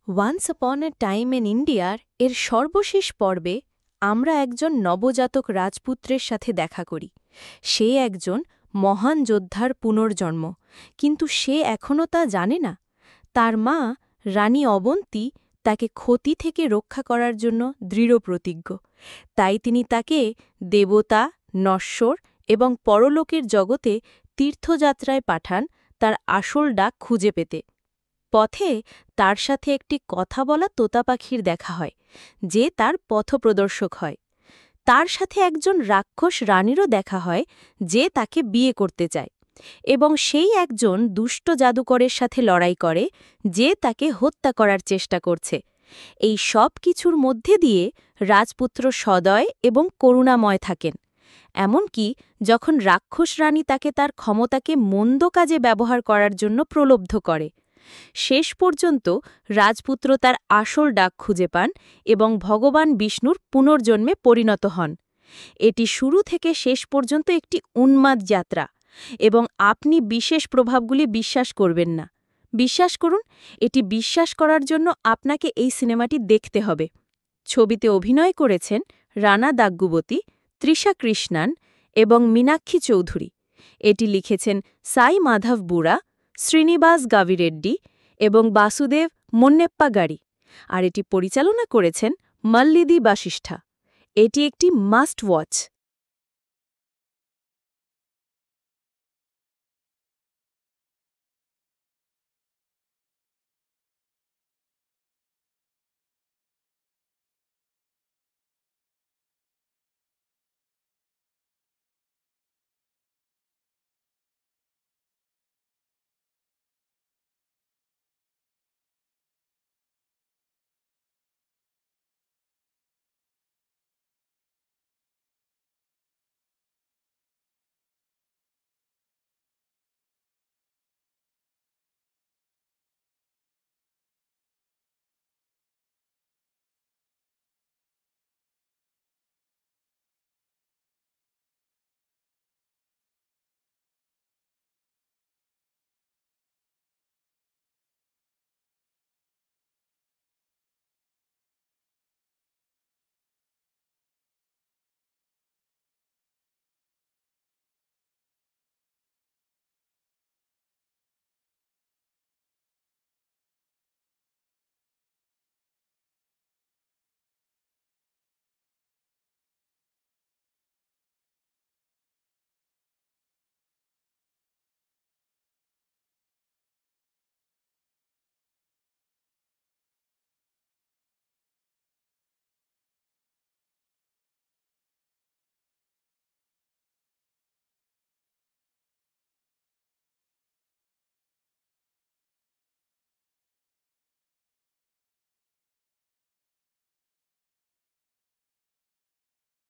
Once upon A time in ইন্ডিয়ার এর সর্বশেষ পর্বে আমরা একজন নবজাতক রাজপুত্রের সাথে দেখা করি। সে একজন মহান যোদ্ধার পুনর্জন্ম, কিন্তু সে এখনও তা জানে না। তার মা রানী অবন্তী তাকে ক্ষতি থেকে রক্ষা করার জন্য দৃঢ়প্রতিজ্ঞ। তাই তিনি তাকে দেবতা, নশ্বর এবং পরলোকের জগতে তীর্থযাত্রায় পাঠান তার আসল ডাক খুঁজে পেতে। পথে তার সাথে একটি কথা বলা তোতা পাখির দেখা হয়, যে তার পথপ্রদর্শক হয়। তার সাথে একজন রাক্ষস রানীরও দেখা হয়, যে তাকে বিয়ে করতে চায়, এবং সেই একজন দুষ্ট জাদুকরের সাথে লড়াই করে, যে তাকে হত্যা করার চেষ্টা করছে। এই সব কিছুর মধ্যে দিয়ে রাজপুত্র সদয় এবং করুণাময় থাকেন। এমনকি যখন রাক্ষস রানী তাকে তার ক্ষমতাকে মন্দ কাজে ব্যবহার করার জন্য প্রলব্ধ করে। শেষ পর্যন্ত রাজপুত্র তার আসল ডাক খুঁজে পান এবং ভগবান বিষ্ণুর পুনর্জন্মে পরিণত হন। এটি শুরু থেকে শেষ পর্যন্ত একটি উন্মাদ যাত্রা, এবং আপনি বিশেষ প্রভাবগুলি বিশ্বাস করবেন না। বিশ্বাস করুন, এটি বিশ্বাস করার জন্য আপনাকে এই সিনেমাটি দেখতে হবে। ছবিতে অভিনয় করেছেন রানা দাগ্গুবতী, তৃষা কৃষ্ণান এবং মীনাক্ষী চৌধুরী। এটি লিখেছেন সাই মাধব বুড়া, শ্রীনিবাস গাভিরেড্ডি এবং বাসুদেব মন্নেপ্পা গাড়ি, আর এটি পরিচালনা করেছেন মল্লিদি বাশিষ্ঠা। এটি একটি মাস্ট ওয়াচ।